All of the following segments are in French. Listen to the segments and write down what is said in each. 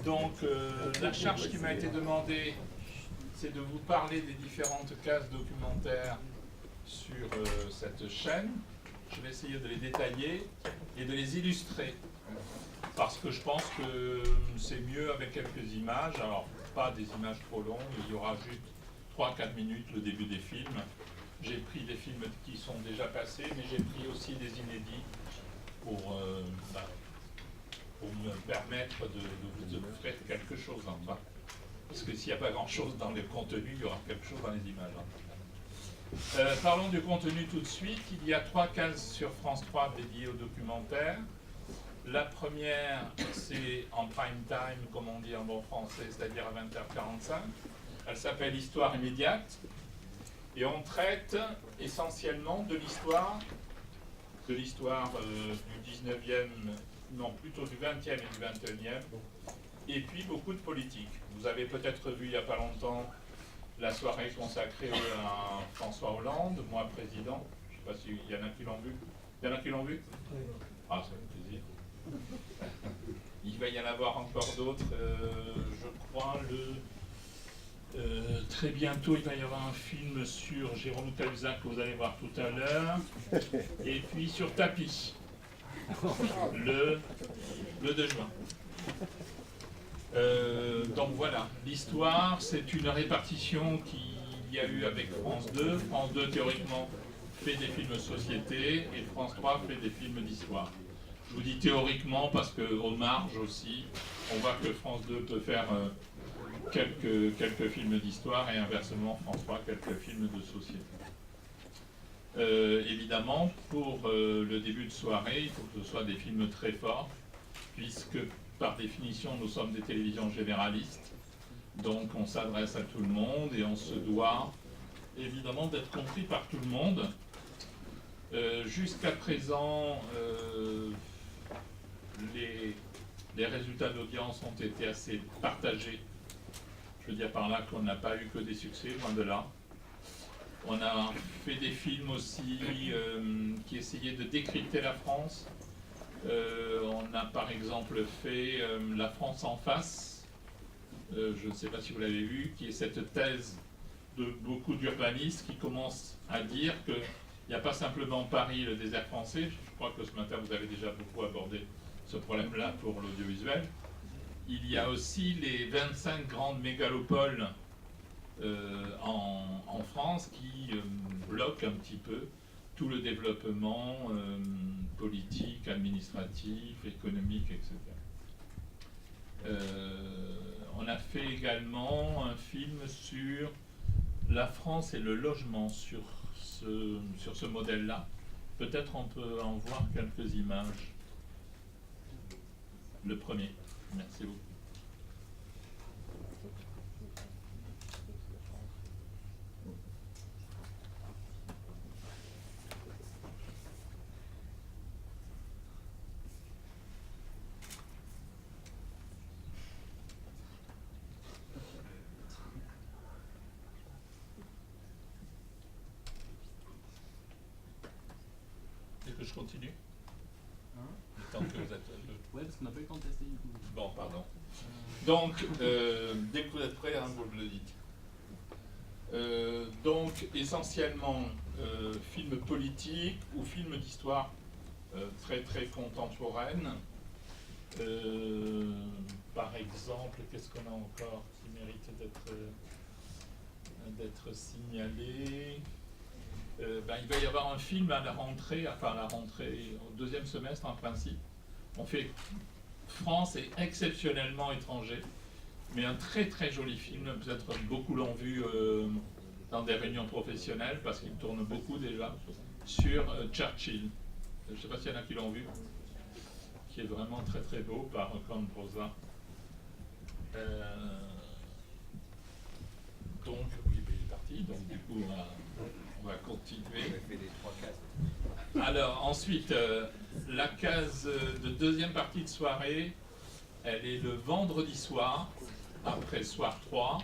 Donc, la charge qui m'a été demandée, c'est de vous parler des différentes cases documentaires sur cette chaîne. Je vais essayer de les détailler et de les illustrer, parce que je pense que c'est mieux avec quelques images. Alors, pas des images trop longues, il y aura juste 3-4 minutes le début des films. J'ai pris des films qui sont déjà passés, mais j'ai pris aussi des inédits pour me permettre de vous offrir quelque chose, enfin. Parce que s'il n'y a pas grand-chose dans le contenu, il y aura quelque chose dans les images. Parlons du contenu tout de suite. Il y a 3 cases sur France 3 dédiées au documentaire. La première, c'est en prime time, comme on dit en bon français, c'est-à-dire à 20h45. Elle s'appelle Histoire immédiate. Et on traite essentiellement de l'histoire du 19e, non, plutôt du 20e et du 21e, et puis beaucoup de politique. Vous avez peut-être vu il n'y a pas longtemps la soirée consacrée à François Hollande, moi président. Je ne sais pas s'il y en a qui l'ont vu. Il y en a qui l'ont vu? Ah, ça fait plaisir. Il va y en avoir encore d'autres, je crois, très bientôt, il va y avoir un film sur Jérôme Cahuzac que vous allez voir tout à l'heure. Et puis sur Tapis, le 2 juin. Donc voilà, l'histoire, c'est une répartition qu'il y a eu avec France 2. France 2, théoriquement, fait des films société et France 3 fait des films d'histoire. Je vous dis théoriquement parce qu'aux marges aussi, on voit que France 2 peut faire quelques films d'histoire et inversement France 3 quelques films de société. Évidemment, pour le début de soirée, il faut que ce soit des films très forts, puisque par définition nous sommes des télévisions généralistes, donc on s'adresse à tout le monde et on se doit évidemment d'être compris par tout le monde. Jusqu'à présent, les résultats d'audience ont été assez partagés. Je veux dire par là qu'on n'a pas eu que des succès, loin de là. On a fait des films aussi qui essayaient de décrypter la France. On a par exemple fait La France en face, je ne sais pas si vous l'avez vu, qui est cette thèse de beaucoup d'urbanistes qui commencent à dire qu'il n'y a pas simplement Paris, le désert français. Je crois que ce matin vous avez déjà beaucoup abordé ce problème-là pour l'audiovisuel. Il y a aussi les 25 grandes mégalopoles en France qui bloquent un petit peu tout le développement politique, administratif, économique, etc. On a fait également un film sur la France et le logement sur ce modèle-là. Peut-être on peut en voir quelques images. Le premier. Merci beaucoup. Est-ce que je continue? Tant que vous êtes... Ouais, parce qu'on n'a pas eu le temps de tester du coup. Bon, pardon. Donc, dès que vous êtes prêts, hein, vous me le dites. Donc, essentiellement, film politique ou film d'histoire très très contemporaine. Par exemple, qu'est-ce qu'on a encore qui mérite d'être signalé? Il va y avoir un film à la rentrée, au deuxième semestre en principe. On fait France et exceptionnellement étranger, mais un très très joli film, peut-être beaucoup l'ont vu dans des réunions professionnelles, parce qu'il tourne beaucoup déjà, sur Churchill. Je ne sais pas s'il y en a qui l'ont vu, qui est vraiment très très beau, par Con Prosa. Donc, oui, il est parti, donc du coup, on va continuer. Alors, ensuite, la case de deuxième partie de soirée, elle est le vendredi soir, après soir 3,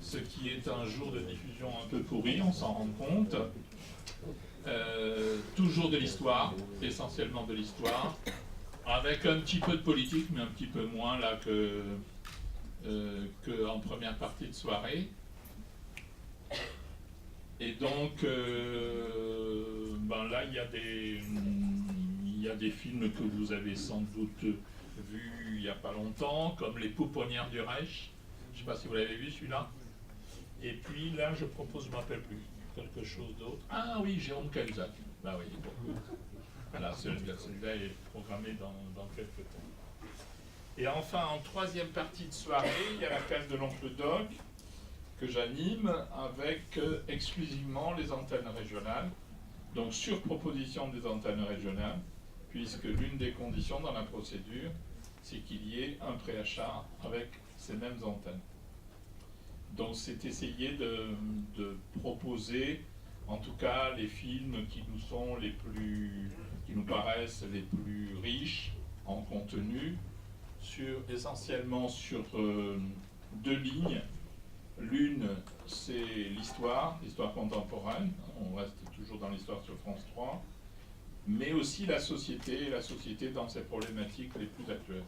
ce qui est un jour de diffusion un peu pourri, on s'en rend compte. Toujours de l'histoire, essentiellement de l'histoire. avec un petit peu de politique, mais un petit peu moins là qu'en première partie de soirée. Et donc, ben là, il y a des films que vous avez sans doute vus il n'y a pas longtemps, comme Les Pouponnières du Reich. Je ne sais pas si vous l'avez vu celui-là. Et puis là, je propose, je ne me rappelle plus, quelque chose d'autre. Ah oui, Jérôme Cahuzac. Bah oui, bon. Voilà, celui-là est programmé dans quelques temps. Et enfin, en troisième partie de soirée, il y a la case de l'oncle Doc, que j'anime avec exclusivement les antennes régionales, donc sur proposition des antennes régionales, puisque l'une des conditions dans la procédure, c'est qu'il y ait un préachat avec ces mêmes antennes. Donc c'est essayer de proposer, en tout cas, les films qui nous paraissent les plus riches en contenu, essentiellement sur deux lignes. L'une, c'est l'histoire contemporaine, on reste toujours dans l'histoire sur France 3, mais aussi la société dans ses problématiques les plus actuelles.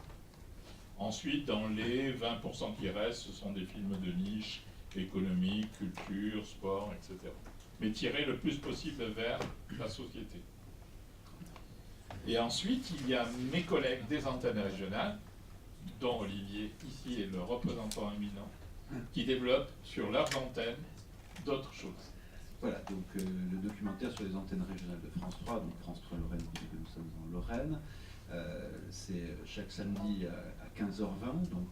Ensuite, dans les 20% qui restent, ce sont des films de niche, économique, culture, sport, etc. Mais tirés le plus possible vers la société. Et ensuite, il y a mes collègues des antennes régionales, dont Olivier ici est le représentant éminent, qui développent sur leurs antennes d'autres choses. Voilà, donc le documentaire sur les antennes régionales de France 3, donc France 3 Lorraine, puisque nous sommes en Lorraine, c'est chaque samedi à 15h20, donc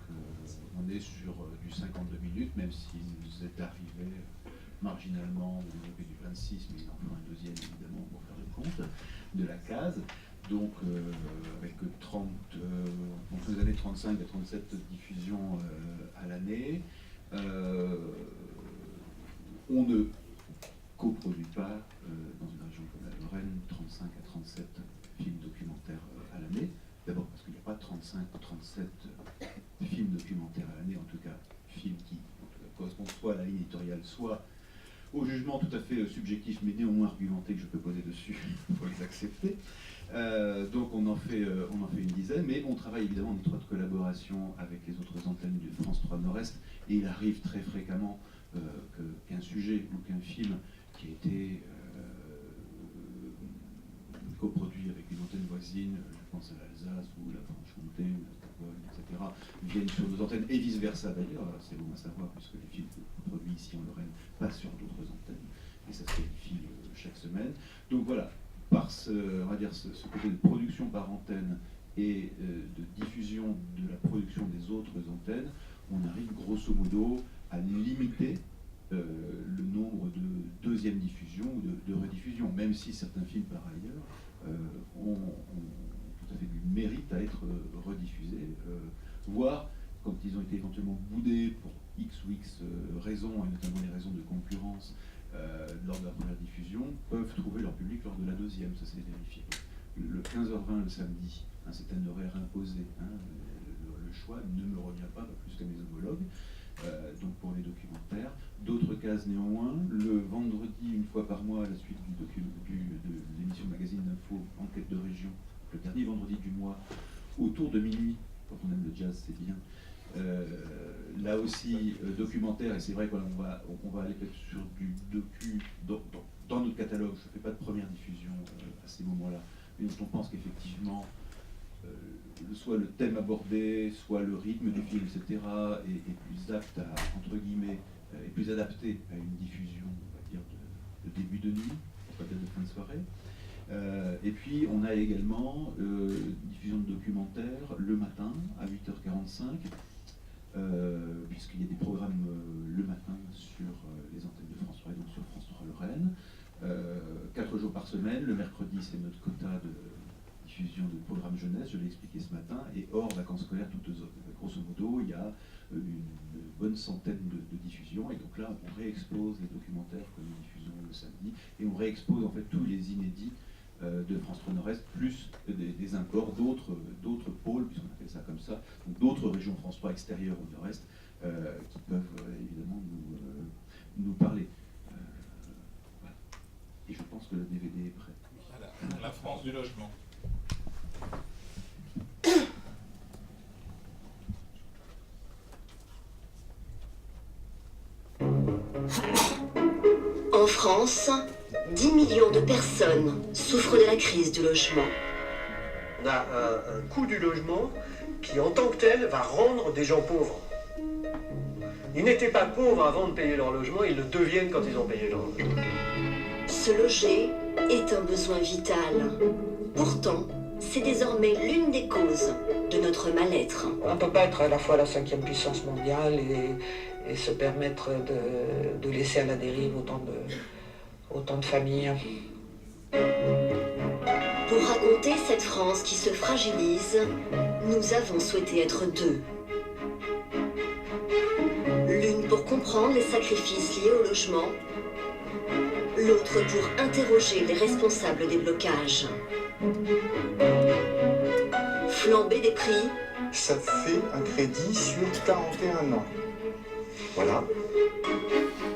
on est sur du 52 minutes, même s'il nous est arrivé marginalement de développer du 26, mais il en faut un deuxième évidemment pour faire le compte, de la case. Donc avec 30, entre les années 35 et 37 diffusions à l'année. On ne coproduit pas dans une région comme la Lorraine 35 à 37 films documentaires à l'année. D'abord parce qu'il n'y a pas 35 ou 37 films documentaires à l'année, en tout cas films qui correspondent soit à la ligne éditoriale, soit au jugement tout à fait subjectif mais néanmoins argumenté que je peux poser dessus pour les accepter. Donc on en fait une dizaine, mais on travaille évidemment en étroite collaboration avec les autres antennes de France 3 Nord-Est, et il arrive très fréquemment qu'un sujet ou qu'un film qui a été coproduit avec une antenne voisine, je pense à l'Alsace ou la Franche-Comté, ou la Bourgogne, etc., viennent sur nos antennes, et vice-versa d'ailleurs, c'est bon à savoir, puisque les films produits ici en Lorraine passent sur d'autres antennes, et ça se vérifie chaque semaine. Donc voilà, par on va dire ce côté de production par antenne et de diffusion de la production des autres antennes, on arrive grosso modo à limiter le nombre de deuxième diffusion ou de rediffusion, même si certains films par ailleurs ont tout à fait du mérite à être rediffusés, voire quand ils ont été éventuellement boudés pour X ou X raisons, et notamment les raisons de concurrence, lors de la première diffusion, peuvent trouver leur public lors de la deuxième, ça c'est vérifié. Le 15h20 le samedi, c'est un horaire imposé, le choix ne me revient pas plus qu'à mes homologues, donc pour les documentaires. D'autres cases néanmoins, le vendredi, une fois par mois, à la suite de l'émission Magazine d'Info Enquête de Région, le dernier vendredi du mois, autour de minuit, quand on aime le jazz c'est bien, là aussi documentaire, et c'est vrai qu'on va aller peut-être sur du docu dans notre catalogue. Je ne fais pas de première diffusion à ces moments-là, mais on pense qu'effectivement soit le thème abordé, soit le rythme du film, etc., est plus apte à, entre guillemets, est plus adapté à une diffusion, on va dire, de début de nuit, peut-être de fin de soirée. Et puis on a également diffusion de documentaires le matin à 8h45, puisqu'il y a des programmes le matin sur les antennes de France 3 et donc sur France 3 Lorraine. 4 jours par semaine, le mercredi c'est notre quota de diffusion de programmes jeunesse, je l'ai expliqué ce matin, et hors vacances scolaires toutes autres. Grosso modo, il y a une bonne centaine de diffusions, et donc là on réexpose les documentaires que nous diffusons le samedi, et on réexpose en fait tous les inédits de France 3 Nord-Est, plus des imports d'autres pôles, puisqu'on appelle ça comme ça, donc d'autres régions France 3 extérieures au Nord-Est, qui peuvent évidemment nous parler. Voilà. Et je pense que le DVD est prêt. Voilà, la France du logement. France, 10 millions de personnes souffrent de la crise du logement. On a un coût du logement qui, en tant que tel, va rendre des gens pauvres. Ils n'étaient pas pauvres avant de payer leur logement, ils le deviennent quand ils ont payé leur logement. Se loger est un besoin vital. Pourtant, c'est désormais l'une des causes de notre mal-être. On ne peut pas être à la fois la 5e puissance mondiale et se permettre de laisser à la dérive autant de familles. Pour raconter cette France qui se fragilise, nous avons souhaité être deux. L'une pour comprendre les sacrifices liés au logement, l'autre pour interroger les responsables des blocages. Flambée des prix. Ça fait un crédit sur 41 ans. Voilà.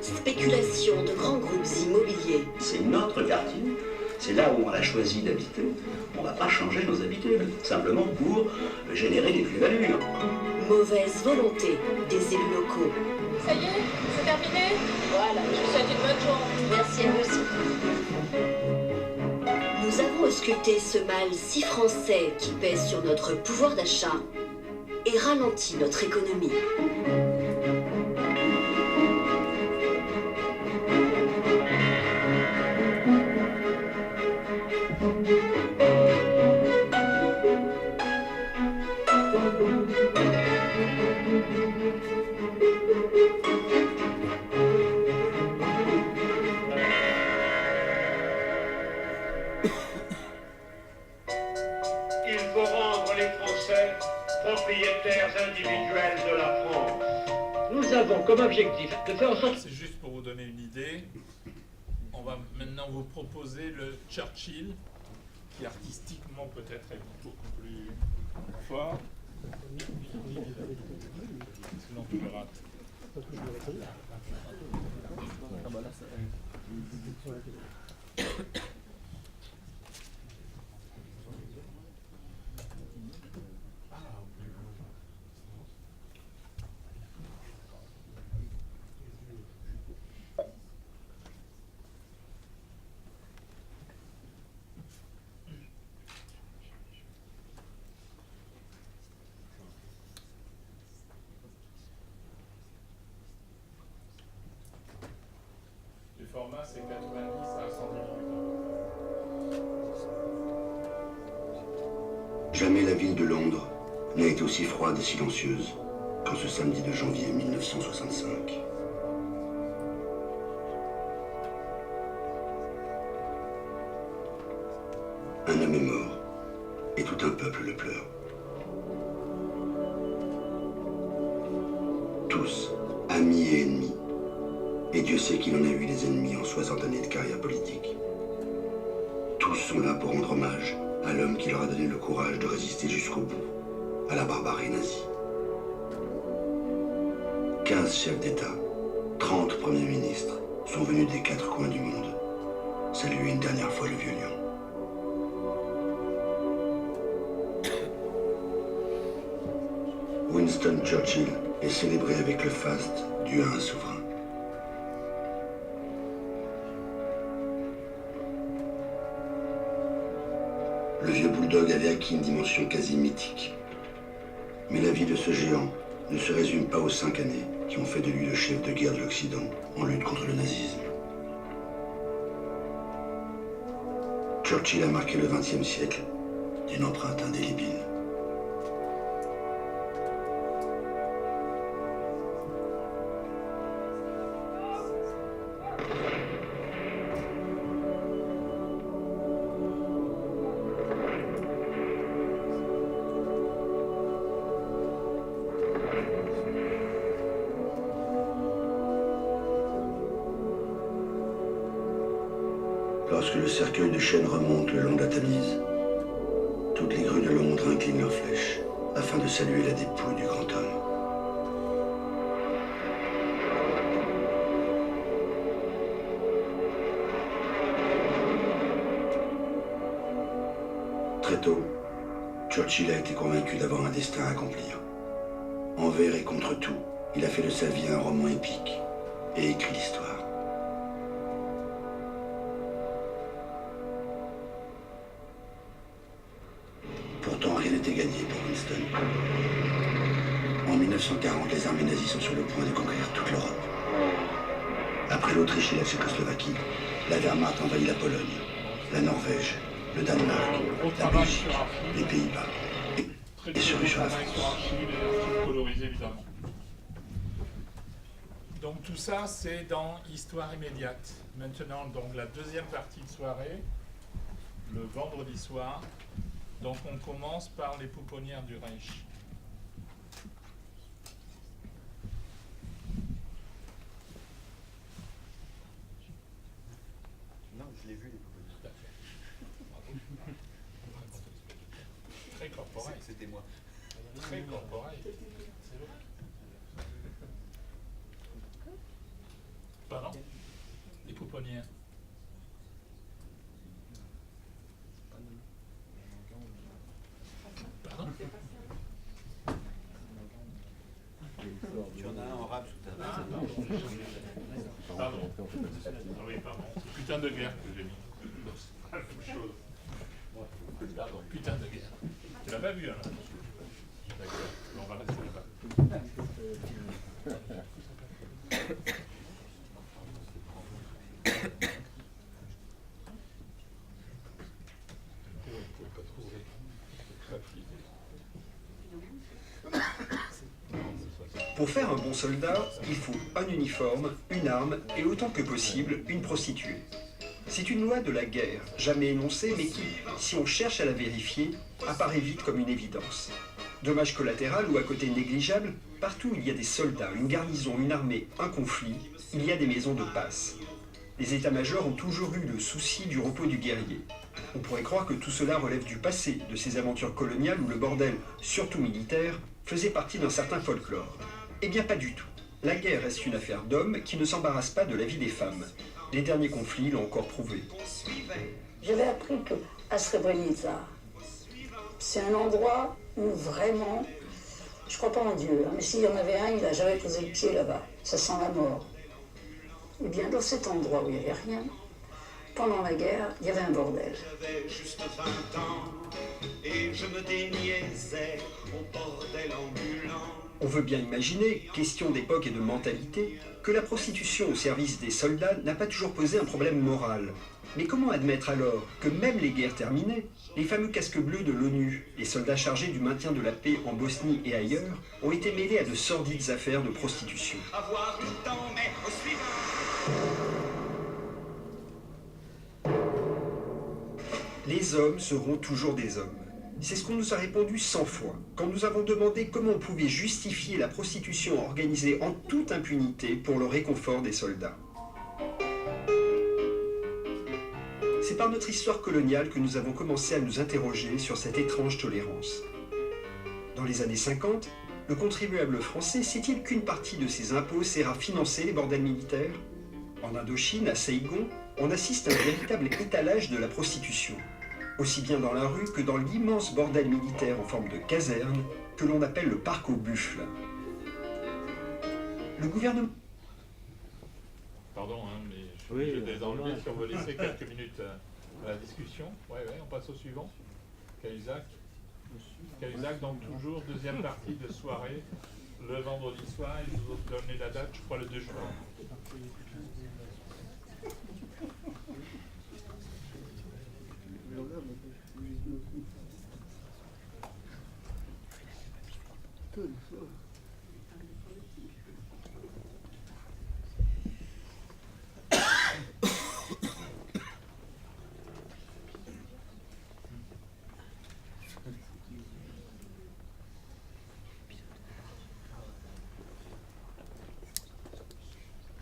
Spéculation de grands groupes immobiliers. C'est notre quartier, c'est là où on a choisi d'habiter. On ne va pas changer nos habitudes, simplement pour générer des plus-values. Mauvaise volonté des élus locaux. Ça y est, c'est terminé. Voilà, je vous souhaite une bonne journée. Merci à vous aussi. Nous avons ausculté ce mal si français qui pèse sur notre pouvoir d'achat et ralentit notre économie. Il faut rendre les Français propriétaires individuels de la France. Nous avons comme objectif de faire en sorte... C'est juste pour vous donner une idée. On va maintenant vous proposer le Churchill, qui artistiquement peut-être est beaucoup plus fort. Sinon tu le rates. Ah bah là, ça... Le format c'est 90 à 110 minutes. Jamais la ville de Londres n'a été aussi froide et silencieuse qu'en ce samedi de janvier 1965. Un homme est mort et tout un peuple le pleure. Tous, amis et ennemis. Et Dieu sait qu'il en a eu des ennemis en 60 années de carrière politique. Tous sont là pour rendre hommage à l'homme qui leur a donné le courage de résister jusqu'au bout à la barbarie nazie. 15 chefs d'État, 30 premiers ministres sont venus des 4 coins du monde saluer une dernière fois le vieux lion. Winston Churchill est célébré avec le faste dû à un souverain. Le vieux bulldog avait acquis une dimension quasi mythique. Mais la vie de ce géant ne se résume pas aux 5 années qui ont fait de lui le chef de guerre de l'Occident en lutte contre le nazisme. Churchill a marqué le XXe siècle d'une empreinte indélébile. Lorsque le cercueil de chêne remonte le long de la Tamise, toutes les grues de Londres inclinent leurs flèches afin de saluer la dépouille du grand homme. Très tôt, Churchill a été convaincu d'avoir un destin à accomplir. Envers et contre tout, il a fait de sa vie un roman épique et écrit l'histoire. était gagné pour Winston. En 1940, les armées nazies sont sur le point de conquérir toute l'Europe. Après l'Autriche et la Tchécoslovaquie, la Wehrmacht envahit la Pologne, la Norvège, le Danemark, la Belgique, les Pays-Bas et se rue sur la France. Colorisé, évidemment. Donc tout ça, c'est dans Histoire immédiate. Maintenant, donc la deuxième partie de soirée, le vendredi soir. Donc on commence par les pouponnières du Reich. Non, je l'ai vu, les pouponnières. Très corporel. C'était moi. Très corporel. Pardon? Les pouponnières. Pardon? Tu en as un en rap tout à l'heure. Pardon. Ah oui, pardon. C'est putain de guerre que j'ai mis. C'est pas la même chose. Pardon, putain de guerre. Tu l'as pas vu, hein? D'accord. On va rester là-bas. Pour faire un bon soldat, il faut un uniforme, une arme et autant que possible, une prostituée. C'est une loi de la guerre, jamais énoncée, mais qui, si on cherche à la vérifier, apparaît vite comme une évidence. Dommage collatéral ou à côté négligeable, partout où il y a des soldats, une garnison, une armée, un conflit, il y a des maisons de passe. Les états-majors ont toujours eu le souci du repos du guerrier. On pourrait croire que tout cela relève du passé, de ces aventures coloniales où le bordel, surtout militaire, faisait partie d'un certain folklore. Eh bien pas du tout. La guerre reste une affaire d'hommes qui ne s'embarrassent pas de la vie des femmes. Les derniers conflits l'ont encore prouvé. J'avais appris qu'à Srebrenica, c'est un endroit où vraiment, je crois pas en Dieu, hein, mais s'il y en avait un, il n'a jamais posé le pied là-bas. Ça sent la mort. Eh bien, dans cet endroit où il n'y avait rien, pendant la guerre, il y avait un bordel. J'avais juste 20 ans et je me déniaisais au bordel ambulant. On veut bien imaginer, question d'époque et de mentalité, que la prostitution au service des soldats n'a pas toujours posé un problème moral. Mais comment admettre alors que même les guerres terminées, les fameux casques bleus de l'ONU, les soldats chargés du maintien de la paix en Bosnie et ailleurs, ont été mêlés à de sordides affaires de prostitution? Avoir le temps, mais au suivant. Les hommes seront toujours des hommes. C'est ce qu'on nous a répondu 100 fois, quand nous avons demandé comment on pouvait justifier la prostitution organisée en toute impunité pour le réconfort des soldats. C'est par notre histoire coloniale que nous avons commencé à nous interroger sur cette étrange tolérance. Dans les années 50, le contribuable français sait-il qu'une partie de ses impôts sert à financer les bordels militaires? En Indochine, à Saigon, on assiste à un véritable étalage de la prostitution, aussi bien dans la rue que dans l'immense bordel militaire en forme de caserne que l'on appelle le parc aux buffles. Le gouvernement... Pardon, hein, mais je suis obligé de les enlever si on veut laisser quelques minutes à la discussion. Ouais, on passe au suivant. Cahuzac. Cahuzac, donc toujours deuxième partie de soirée, le vendredi soir. Et je vous donner la date, je crois le 2 juin.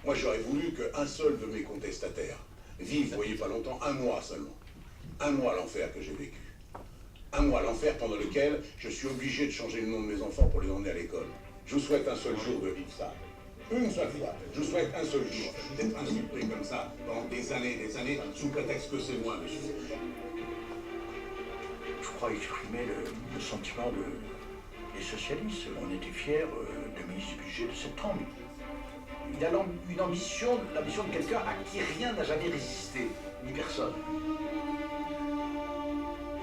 Moi, j'aurais voulu qu'un seul de mes contestataires vive, vous voyez, pas longtemps, un mois seulement. Un mois l'enfer que j'ai vécu. Un mois l'enfer pendant lequel je suis obligé de changer le nom de mes enfants pour les emmener à l'école. Je vous souhaite un seul jour de vivre ça. Une seule fois. Je vous souhaite un seul jour d'être insulté comme ça pendant des années, sous prétexte que c'est moi, monsieur. Je crois exprimer le sentiment des socialistes. On était fiers du ministre du budget de septembre. Il a une ambition, l'ambition de quelqu'un à qui rien n'a jamais résisté, ni personne.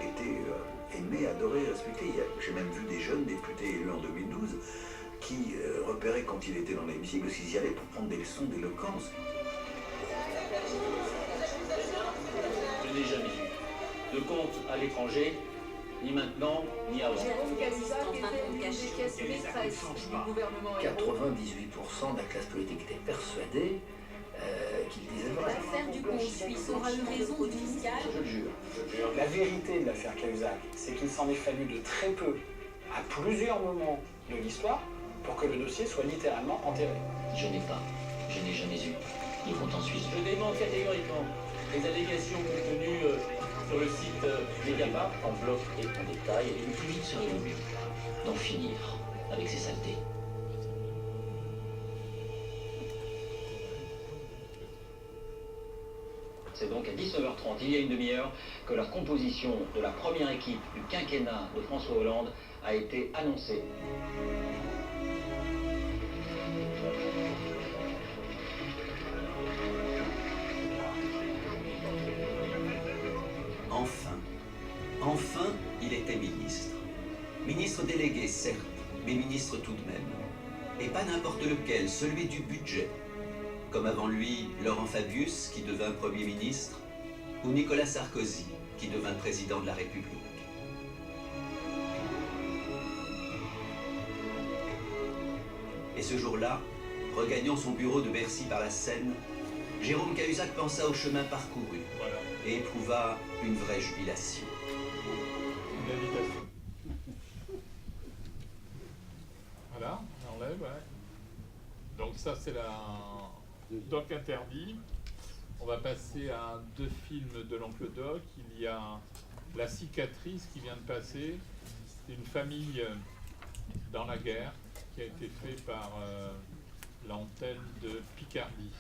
Il était aimé aimé, adoré, respecté. J'ai même vu des jeunes députés élus en 2012 qui repéraient quand il était dans l'hémicycle parce qu'ils y allaient pour prendre des leçons d'éloquence. Je n'ai jamais eu de compte à l'étranger, ni maintenant, ni avant. Jérôme Cahuzac était une des pièces maîtresses du gouvernement. 98% de la classe politique était persuadée qu'il disait vrai. L'affaire du pont suisse aura eu raison du fiscal. Je le jure. La vérité de l'affaire Cahuzac, c'est qu'il s'en est fallu de très peu, à plusieurs moments de l'histoire, pour que le dossier soit littéralement enterré. Je n'ai jamais eu. Ils vont en Suisse. Je dément catégoriquement les allégations contenues sur le site Mediapart. En bloc et en détail, et le plus vite serait le mieux. D'en finir avec ces saletés. C'est donc à 19h30, il y a une demi-heure, que la composition de la première équipe du quinquennat de François Hollande a été annoncée. Enfin, il était ministre. Ministre délégué, certes, mais ministre tout de même. Et pas n'importe lequel, celui du budget. Comme avant lui, Laurent Fabius, qui devint Premier ministre, ou Nicolas Sarkozy, qui devint président de la République. Et ce jour-là, regagnant son bureau de Bercy par la Seine, Jérôme Cahuzac pensa au chemin parcouru et éprouva une vraie jubilation. Voilà, on enlève, ouais. Donc ça c'est la Doc interdit. On va passer à deux films de l'oncle Doc. Il y a La cicatrice qui vient de passer. C'est une famille dans la guerre qui a été fait par l'antenne de Picardie.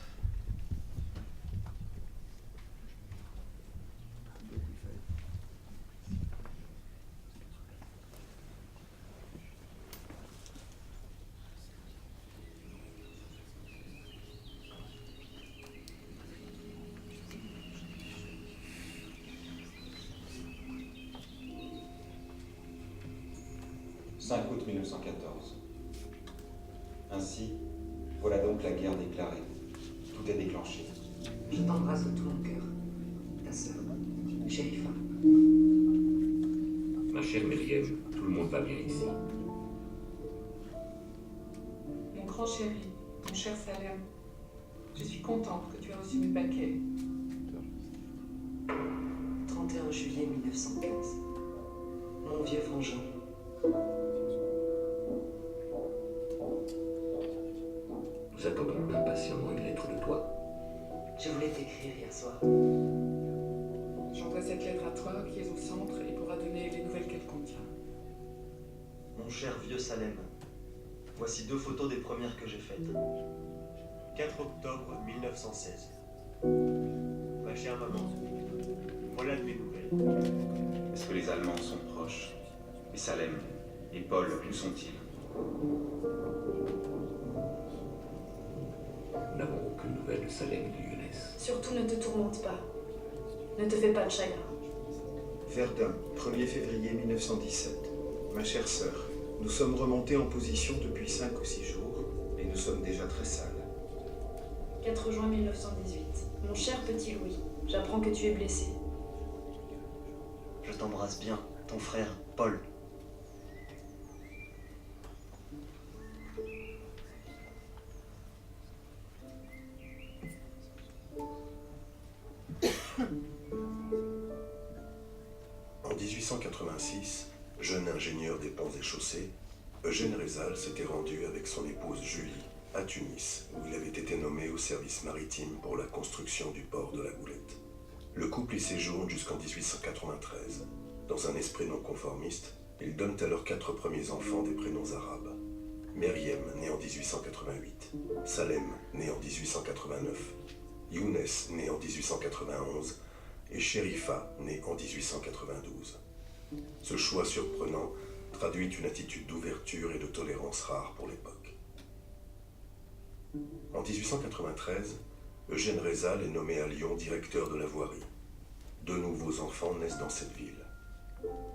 « 5 août 1914. Ainsi, voilà donc la guerre déclarée. Tout est déclenché. Je t'embrasse de tout mon cœur. Ta sœur, Sherifa. Ma chère Myriam, tout le monde va bien ici. Mon grand chéri, mon cher Salem, je suis contente que tu aies reçu mes paquets. 31 juillet 1915. Mon vieux frangin. Nous attendons impatiemment une lettre de toi. Je voulais t'écrire hier soir. J'envoie cette lettre à toi qui est au centre et pourra donner les nouvelles qu'elle contient. Mon cher vieux Salem, voici 2 photos des premières que j'ai faites. 4 octobre 1916. Ma chère maman, voilà de mes nouvelles. Est-ce que les Allemands sont proches? Et Salem? Et Paul, où sont-ils? Nous n'avons aucune nouvelle de Salem et de Younes. Surtout ne te tourmente pas. Ne te fais pas de chagrin. Verdun, 1er février 1917. Ma chère sœur, nous sommes remontés en position depuis 5 ou 6 jours et nous sommes déjà très sales. 4 juin 1918. Mon cher petit Louis, j'apprends que tu es blessé. Je t'embrasse bien, ton frère, Paul. En 1886, jeune ingénieur des ponts et chaussées, Eugène Rézal s'était rendu avec son épouse Julie à Tunis, où il avait été nommé au service maritime pour la construction du port de la Goulette. Le couple y séjourne jusqu'en 1893. Dans un esprit non conformiste, ils donnent à leurs 4 premiers enfants des prénoms arabes. Meriem, né en 1888, Salem, né en 1889, Younes, né en 1891, et Sherifa, né en 1892. Ce choix surprenant traduit une attitude d'ouverture et de tolérance rare pour l'époque. En 1893, Eugène Rézal est nommé à Lyon directeur de la voirie. 2 nouveaux enfants naissent dans cette ville.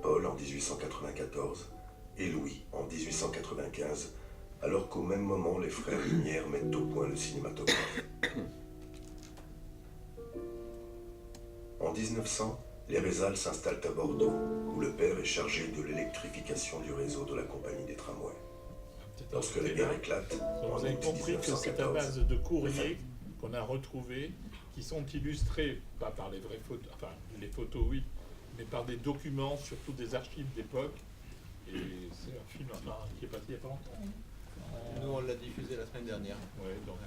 Paul en 1894 et Louis en 1895, alors qu'au même moment, les frères Lumière mettent au point le cinématographe. En 1900, les Rézal s'installent à Bordeaux, où le père est chargé de l'électrification du réseau de la compagnie des tramways. Lorsque la guerre éclate, vous avez compris que c'est à base de courriers qu'on a retrouvés, qui sont illustrés, pas par les vraies photos, enfin les photos oui, mais par des documents, surtout des archives d'époque. Et c'est un film qui est passé il n'y a pas longtemps. Nous on l'a diffusé la semaine dernière. Oui, donc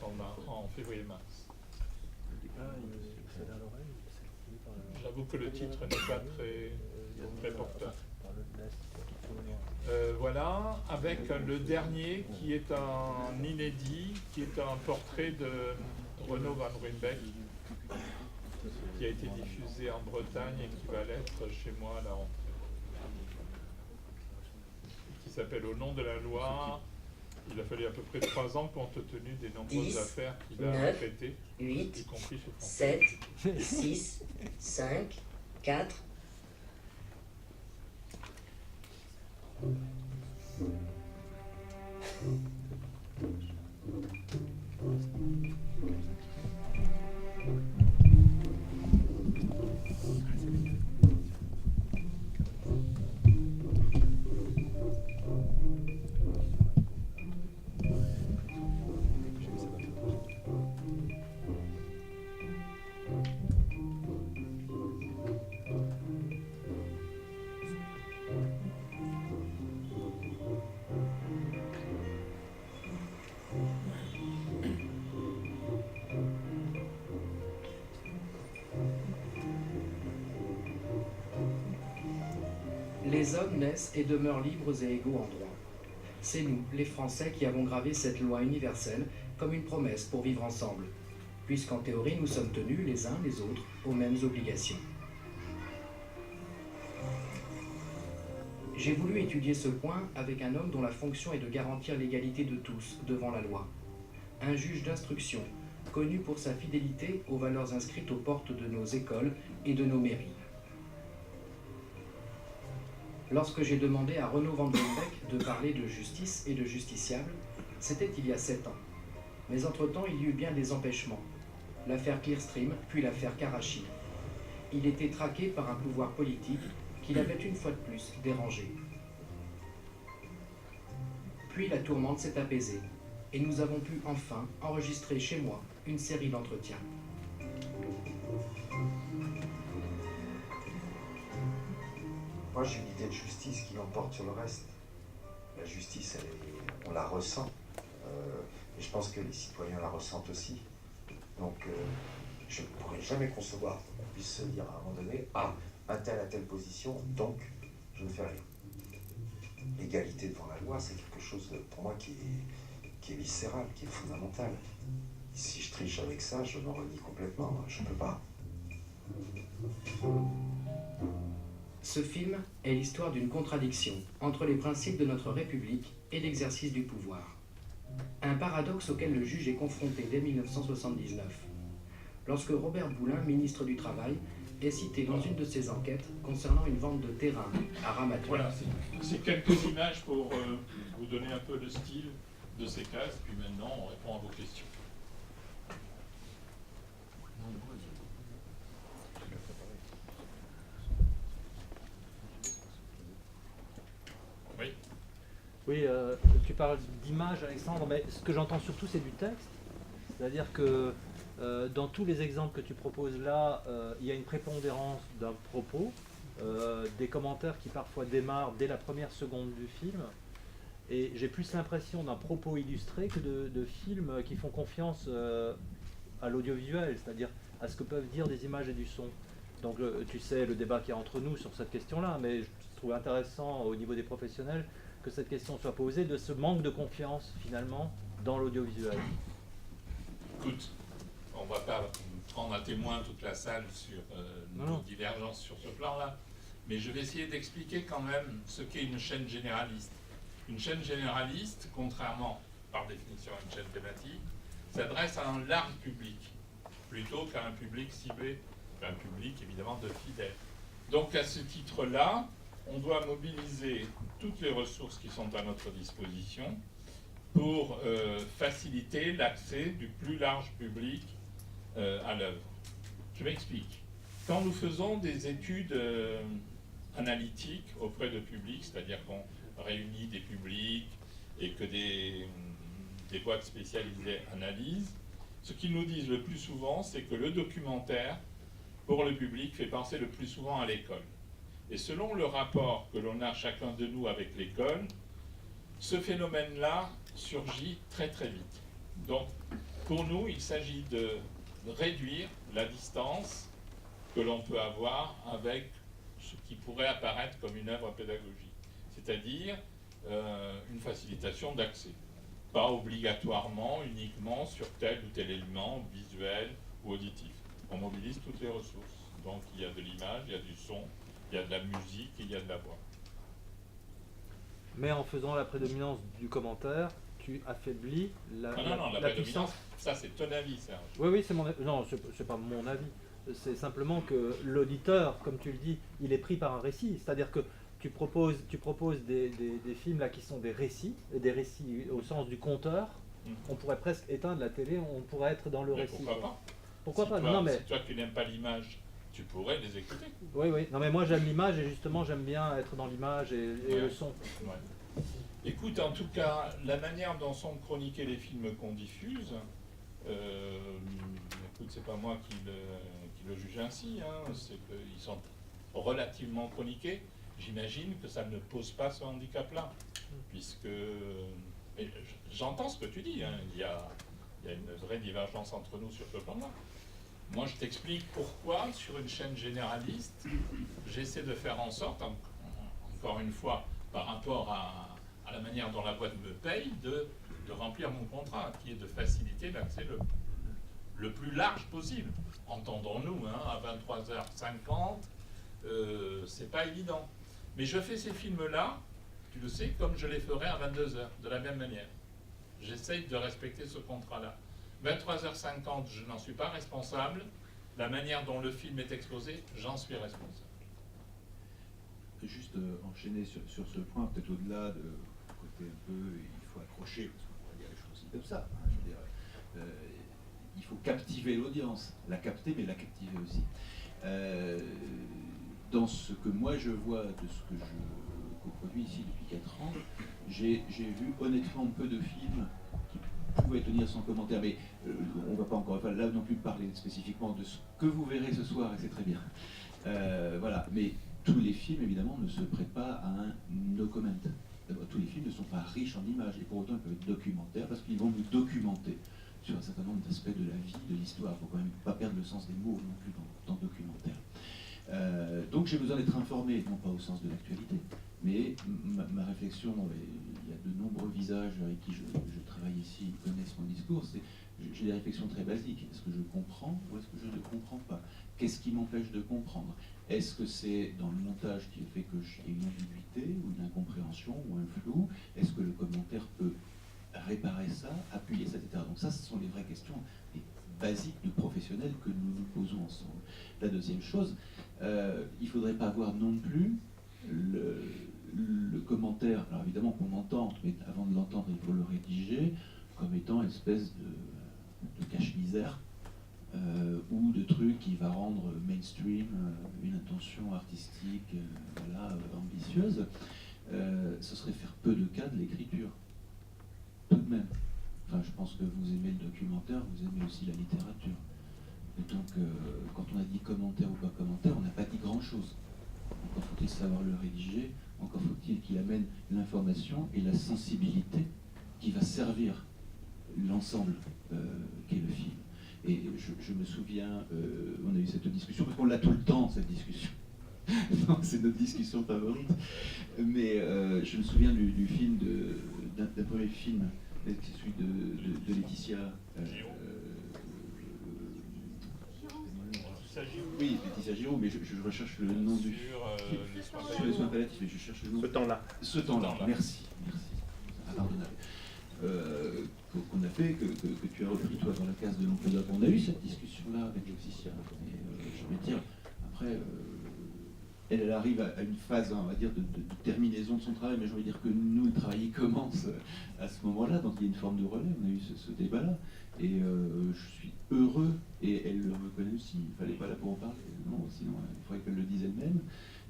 en février-mars. J'avoue que le titre n'est pas très porteur. Voilà, avec le dernier qui est un inédit, qui est un portrait de Renaud van Ruymbeck, qui a été diffusé en Bretagne et qui va l'être chez moi à la rentrée. Qui s'appelle Au nom de la loi. Il a fallu à peu près 3 ans compte tenu des nombreuses affaires qu'il a traitées, y compris sur France. 7, 6, 5, 4. Les hommes naissent et demeurent libres et égaux en droit. C'est nous, les Français, qui avons gravé cette loi universelle comme une promesse pour vivre ensemble, puisqu'en théorie nous sommes tenus, les uns les autres, aux mêmes obligations. J'ai voulu étudier ce point avec un homme dont la fonction est de garantir l'égalité de tous devant la loi. Un juge d'instruction, connu pour sa fidélité aux valeurs inscrites aux portes de nos écoles et de nos mairies. Lorsque j'ai demandé à Renaud van Ruymbeck de parler de justice et de justiciable, c'était il y a 7 ans. Mais entre-temps, il y eut bien des empêchements. L'affaire Clearstream, puis l'affaire Karachi. Il était traqué par un pouvoir politique qu'il avait une fois de plus dérangé. Puis la tourmente s'est apaisée, et nous avons pu enfin enregistrer chez moi une série d'entretiens. Moi, j'ai une idée de justice qui l'emporte sur le reste. La justice, on la ressent. Et je pense que les citoyens la ressentent aussi. Donc, je ne pourrais jamais concevoir qu'on puisse se dire à un moment donné, ah, un tel à telle position, donc je ne fais rien. L'égalité devant la loi, c'est quelque chose, pour moi, qui est viscéral, qui est fondamental. Si je triche avec ça, je me renie complètement. Je ne peux pas. Ce film est l'histoire d'une contradiction entre les principes de notre République et l'exercice du pouvoir. Un paradoxe auquel le juge est confronté dès 1979, lorsque Robert Boulin, ministre du Travail, est cité dans une de ses enquêtes concernant une vente de terrain à Ramatuelle. Voilà, c'est quelques images pour vous donner un peu le style de ces cases, puis maintenant on répond à vos questions. Oui. Oui, tu parles d'images, Alexandre, mais ce que j'entends surtout, c'est du texte. C'est-à-dire que dans tous les exemples que tu proposes là, il y a une prépondérance d'un propos, des commentaires qui parfois démarrent dès la première seconde du film. Et j'ai plus l'impression d'un propos illustré que de films qui font confiance à l'audiovisuel, c'est-à-dire à ce que peuvent dire des images et du son. Donc tu sais le débat qu'il y a entre nous sur cette question-là, mais je trouve intéressant au niveau des professionnels que cette question soit posée de ce manque de confiance finalement dans l'audiovisuel. Écoute, on ne va pas prendre à témoin toute la salle sur nos divergences sur ce plan-là, mais je vais essayer d'expliquer quand même ce qu'est une chaîne généraliste. Une chaîne généraliste, contrairement par définition à une chaîne thématique, s'adresse à un large public, plutôt qu'à un public ciblé, un public évidemment de fidèles. Donc à ce titre-là, on doit mobiliser toutes les ressources qui sont à notre disposition pour faciliter l'accès du plus large public à l'œuvre. Je m'explique. Quand nous faisons des études analytiques auprès de publics, c'est-à-dire qu'on réunit des publics et que des boîtes spécialisées analysent, ce qu'ils nous disent le plus souvent, c'est que le documentaire, pour le public, fait penser le plus souvent à l'école. Et selon le rapport que l'on a chacun de nous avec l'école, ce phénomène-là surgit très très vite. Donc, pour nous, il s'agit de réduire la distance que l'on peut avoir avec ce qui pourrait apparaître comme une œuvre pédagogique, c'est-à-dire une facilitation d'accès. Pas obligatoirement, uniquement sur tel ou tel élément visuel ou auditif. On mobilise toutes les ressources. Donc il y a de l'image, il y a du son, il y a de la musique et il y a de la voix. Mais en faisant la prédominance du commentaire, tu affaiblis la puissance. Ça c'est ton avis, Serge. Oui, c'est mon avis. Non, c'est pas mon avis. C'est simplement que l'auditeur, comme tu le dis, il est pris par un récit. C'est-à-dire que tu proposes des films là qui sont des récits au sens du conteur. On pourrait presque éteindre la télé, on pourrait être dans le récit. Pourquoi pas? Pourquoi pas? Toi, Non, mais si toi tu n'aimes pas l'image, tu pourrais les écouter. Oui. Non mais moi j'aime l'image et justement j'aime bien être dans l'image et le son. Ouais. Écoute, en tout cas, la manière dont sont chroniqués les films qu'on diffuse, écoute, c'est pas moi qui le juge ainsi, hein, c'est qu'ils sont relativement chroniqués. J'imagine que ça ne pose pas ce handicap-là, puisque j'entends ce que tu dis, hein, il y a une vraie divergence entre nous sur ce plan-là. Moi, je t'explique pourquoi, sur une chaîne généraliste, j'essaie de faire en sorte, encore une fois, par rapport à la manière dont la boîte me paye, de remplir mon contrat, qui est de faciliter l'accès le plus large possible. Entendons-nous, hein, à 23h50, c'est pas évident. Mais je fais ces films-là, tu le sais, comme je les ferais à 22h, de la même manière. J'essaye de respecter ce contrat-là. 23h50, je n'en suis pas responsable. La manière dont le film est exposé, j'en suis responsable. Juste enchaîner sur ce point, peut-être au-delà de côté un peu, il faut accrocher, parce qu'on va dire les choses comme ça. Hein, je veux dire, il faut captiver l'audience, la capter, mais la captiver aussi. Dans ce que moi je vois de ce que je coproduis ici depuis 4 ans, j'ai vu honnêtement peu de films qui pouvaient tenir sans commentaire, mais on ne va pas encore une fois là non plus parler spécifiquement de ce que vous verrez ce soir, et c'est très bien. Voilà, mais tous les films évidemment ne se prêtent pas à un no comment. Tous les films ne sont pas riches en images, et pour autant ils peuvent être documentaires, parce qu'ils vont nous documenter sur un certain nombre d'aspects de la vie, de l'histoire. Il ne faut quand même pas perdre le sens des mots non plus dans documentaire. Donc j'ai besoin d'être informé, non pas au sens de l'actualité, mais ma réflexion, et il y a de nombreux visages avec qui je travaille ici, qui connaissent mon discours, j'ai des réflexions très basiques. Est-ce que je comprends ou est-ce que je ne comprends pas? Qu'est-ce qui m'empêche de comprendre? Est-ce que c'est dans le montage qui fait que j'ai une ambiguïté ou une incompréhension ou un flou? Est-ce que le commentaire peut réparer ça, appuyer ça, etc. Donc ça, ce sont les vraies questions basiques du professionnel que nous nous posons ensemble. La deuxième chose, il ne faudrait pas voir non plus le commentaire, alors évidemment qu'on entend, mais avant de l'entendre, il faut le rédiger, comme étant une espèce de cache-misère ou de truc qui va rendre mainstream une intention artistique ambitieuse. Ce serait faire peu de cas de l'écriture. Tout de même. Enfin, je pense que vous aimez le documentaire, vous aimez aussi la littérature. Et donc, quand on a dit commentaire ou pas commentaire, on n'a pas dit grand-chose. Encore faut-il savoir le rédiger, encore faut-il qu'il amène l'information et la sensibilité qui va servir l'ensemble qu'est le film. Et je me souviens, on a eu cette discussion, parce qu'on l'a tout le temps, cette discussion. C'est notre discussion favorite. Mais je me souviens du film, d'un premier film, c'est celui de Laetitia. Oui, Laetitia Giraud, mais je recherche le nom du film. Sur les soins palliatifs, mais je cherche le nom. Ce temps-là. Merci. Impardonnable. Qu'on a fait, que tu as repris toi dans la case de l'Emplodoc. On a eu cette discussion-là avec Laetitia. Et je vais dire, après, elle arrive à une phase, on va dire, de terminaison de son travail, mais j'ai envie de dire que nous, le travail commence à ce moment-là, donc il y a une forme de relais, on a eu ce débat-là, et je suis heureux, et elle le reconnaît aussi, il ne fallait pas là pour en parler, non, sinon il faudrait qu'elle le dise elle-même,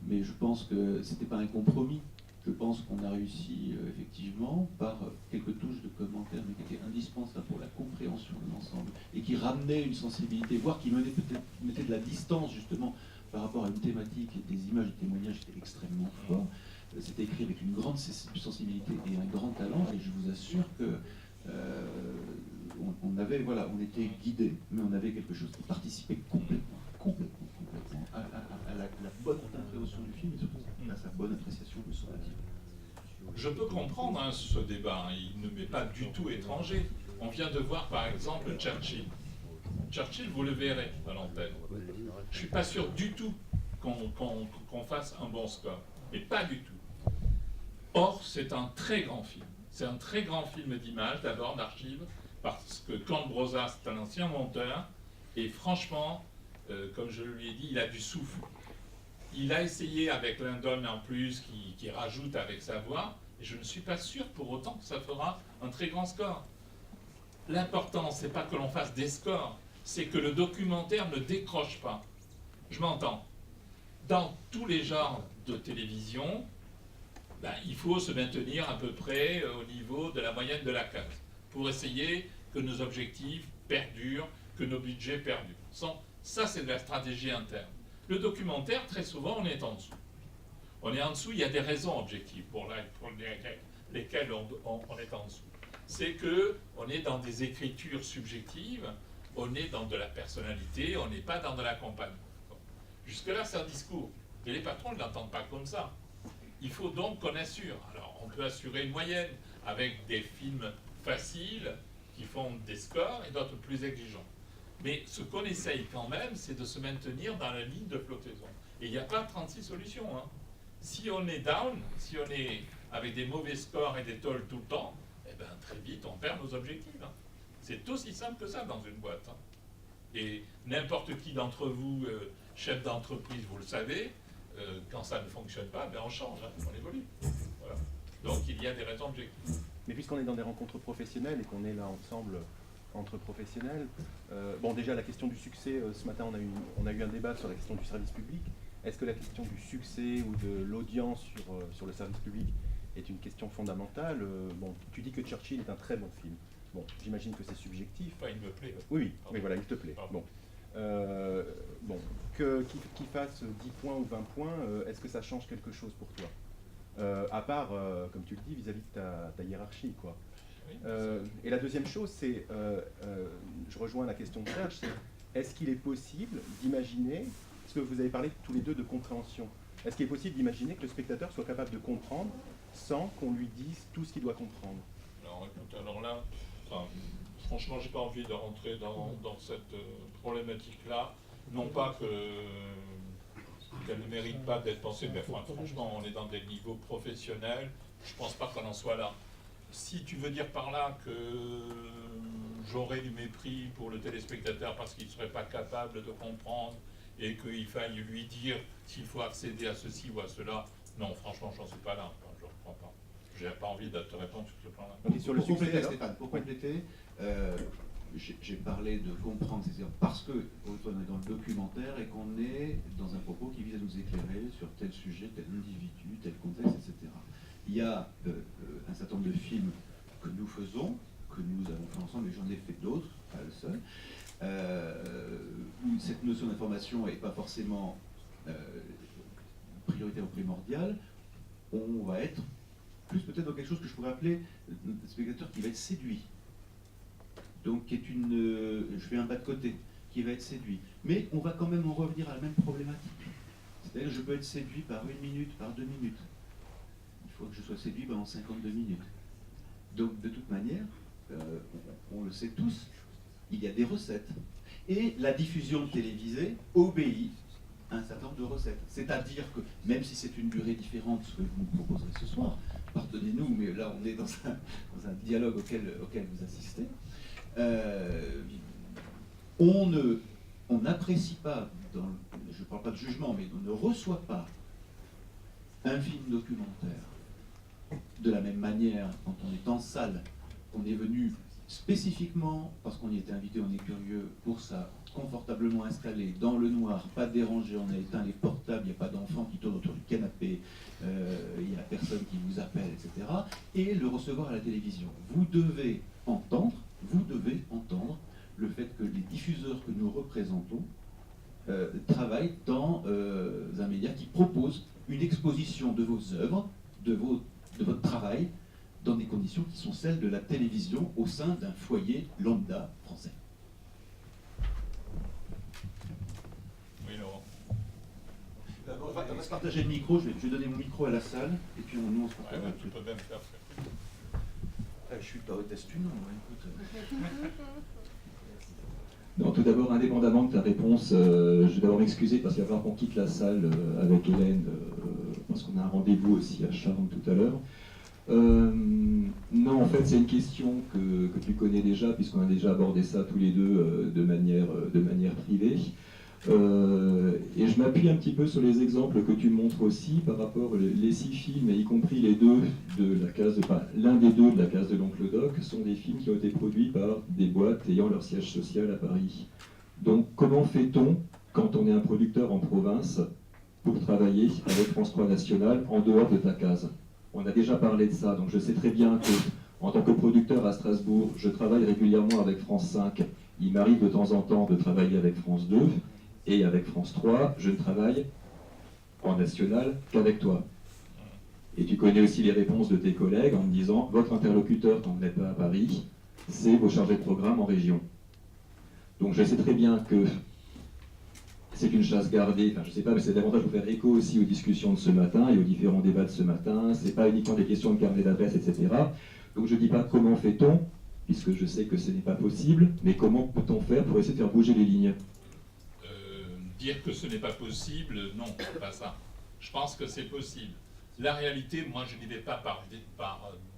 mais je pense que c'était pas un compromis. Je pense qu'on a réussi effectivement par quelques touches de commentaires, mais qui étaient indispensables pour la compréhension de l'ensemble et qui ramenaient une sensibilité, voire qui mettaient de la distance justement par rapport à une thématique. Et des images et témoignages étaient extrêmement forts. C'était écrit avec une grande sensibilité et un grand talent, et je vous assure que on était guidés, mais on avait quelque chose qui participait complètement à la bonne compréhension du film et surtout à sa bonne appréciation de son avis. Je peux comprendre ce débat, il ne m'est pas du tout étranger. On vient de voir par exemple Churchill. Churchill, vous le verrez à l'antenne. Je ne suis pas sûr du tout qu'on fasse un bon score, mais pas du tout. Or, c'est un très grand film. C'est un très grand film d'image, d'abord d'archives, parce que Claude Brosat, c'est un ancien monteur, et franchement, comme je lui ai dit, il a du souffle. Il a essayé avec Lyndon en plus, qui rajoute avec sa voix, et je ne suis pas sûr pour autant que ça fera un très grand score. L'important, c'est pas que l'on fasse des scores, c'est que le documentaire ne décroche pas. Je m'entends. Dans tous les genres de télévision, il faut se maintenir à peu près au niveau de la moyenne de la case, pour essayer que nos objectifs perdurent, que nos budgets perdurent. Ça, c'est de la stratégie interne. Le documentaire, très souvent, on est en dessous. On est en dessous, il y a des raisons objectives pour lesquelles on est en dessous. C'est qu'on est dans des écritures subjectives, on est dans de la personnalité, on n'est pas dans de la campagne. Jusque-là, c'est un discours. Et les patrons ne l'entendent pas comme ça. Il faut donc qu'on assure. Alors, on peut assurer une moyenne avec des films faciles qui font des scores et d'autres plus exigeants. Mais ce qu'on essaye quand même, c'est de se maintenir dans la ligne de flottaison. Et il n'y a pas 36 solutions. Si on est down, si on est avec des mauvais scores et des tolls tout le temps, eh ben, très vite, on perd nos objectifs. C'est aussi simple que ça dans une boîte. Et n'importe qui d'entre vous, chef d'entreprise, vous le savez, quand ça ne fonctionne pas, ben on change, on évolue. Voilà. Donc il y a des raisons objectives. Mais puisqu'on est dans des rencontres professionnelles et qu'on est là ensemble entre professionnels, bon déjà la question du succès, ce matin on a eu un débat sur la question du service public. Est-ce que la question du succès ou de l'audience sur le service public est une question fondamentale? Bon, tu dis que Churchill est un très bon film. Bon, j'imagine que c'est subjectif. Enfin, il me plaît. Oui, voilà, il te plaît. Bon. Qu'il fasse 10 points ou 20 points, est-ce que ça change quelque chose pour toi? À part, comme tu le dis, vis-à-vis de ta hiérarchie, quoi. Oui, et la deuxième chose, c'est, je rejoins la question de Serge, c'est est-ce qu'il est possible d'imaginer, parce que vous avez parlé tous les deux de compréhension, est-ce qu'il est possible d'imaginer que le spectateur soit capable de comprendre sans qu'on lui dise tout ce qu'il doit comprendre? Alors là, franchement, j'ai pas envie de rentrer dans cette problématique-là. Non pas qu'elle ne mérite pas d'être pensée, mais franchement, on est dans des niveaux professionnels. Je pense pas qu'on en soit là. Si tu veux dire par là que j'aurais du mépris pour le téléspectateur parce qu'il ne serait pas capable de comprendre et qu'il faille lui dire s'il faut accéder à ceci ou à cela, non, franchement, j'en suis pas là. Je ne crois pas. J'ai pas envie de te répondre sur ce plan-là. Okay, sur le succès, Stéphane, pour compléter, j'ai parlé de comprendre, c'est-à-dire parce qu'on est dans le documentaire et qu'on est dans un propos qui vise à nous éclairer sur tel sujet, tel individu, tel contexte, etc. Il y a un certain nombre de films que nous faisons, que nous avons fait ensemble, et j'en ai fait d'autres, pas le seul, où cette notion d'information n'est pas forcément prioritaire ou primordiale. On va être plus peut-être dans quelque chose que je pourrais appeler un spectateur qui va être séduit. Donc, qui est je fais un pas de côté, qui va être séduit. Mais on va quand même en revenir à la même problématique. C'est-à-dire que je peux être séduit par 1 minute, par 2 minutes. Il faut que je sois séduit pendant 52 minutes. Donc, de toute manière, on le sait tous, il y a des recettes. Et la diffusion télévisée obéit à un certain nombre de recettes. C'est-à-dire que, même si c'est une durée différente de ce que vous me proposerez ce soir, pardonnez-nous, mais là on est dans un dialogue auquel vous assistez, on n'apprécie pas, je ne parle pas de jugement, mais on ne reçoit pas un film documentaire, de la même manière, quand on est en salle, on est venu spécifiquement, parce qu'on y était invité, on est curieux, pour ça, confortablement installé, dans le noir, pas dérangé, on a éteint les portables, il n'y a pas d'enfants qui tournent autour du canapé, il n'y a personne qui vous appelle, etc. Et le recevoir à la télévision. Vous devez entendre le fait que les diffuseurs que nous représentons travaillent dans un média qui propose une exposition de vos œuvres, de votre travail, dans des conditions qui sont celles de la télévision au sein d'un foyer lambda français. Oui, Laurent. On va se partager le micro, je vais donner mon micro à la salle, et puis nous on se partage. Tu peux même faire ça. Je suis pas hôtesse du nom, écoute. Non, tout d'abord, indépendamment de ta réponse, je vais d'abord m'excuser parce qu'il va falloir qu'on quitte la salle avec Hélène, parce qu'on a un rendez-vous aussi à Charmes tout à l'heure. Non, en fait, c'est une question que tu connais déjà, puisqu'on a déjà abordé ça tous les deux de manière privée. Et je m'appuie un petit peu sur les exemples que tu montres aussi par rapport les 6 films, y compris les deux de la case, l'un des deux de la case de l'Oncle Doc, sont des films qui ont été produits par des boîtes ayant leur siège social à Paris. Donc, comment fait-on quand on est un producteur en province pour travailler avec France 3 National en dehors de ta case? On a déjà parlé de ça, donc je sais très bien que, en tant que producteur à Strasbourg, je travaille régulièrement avec France 5. Il m'arrive de temps en temps de travailler avec France 2, et avec France 3, je ne travaille en national qu'avec toi. Et tu connais aussi les réponses de tes collègues en me disant, votre interlocuteur, quand vous n'êtes pas à Paris, c'est vos chargés de programme en région. Donc je sais très bien que c'est une chasse gardée, enfin je sais pas, mais c'est davantage pour faire écho aussi aux discussions de ce matin et aux différents débats de ce matin. C'est pas uniquement des questions de carnet d'adresse, etc. Donc je dis pas comment fait-on, puisque je sais que ce n'est pas possible, mais comment peut-on faire pour essayer de faire bouger les lignes? Dire que ce n'est pas possible, non, c'est pas ça. Je pense que c'est possible. La réalité, moi je n'y vais pas par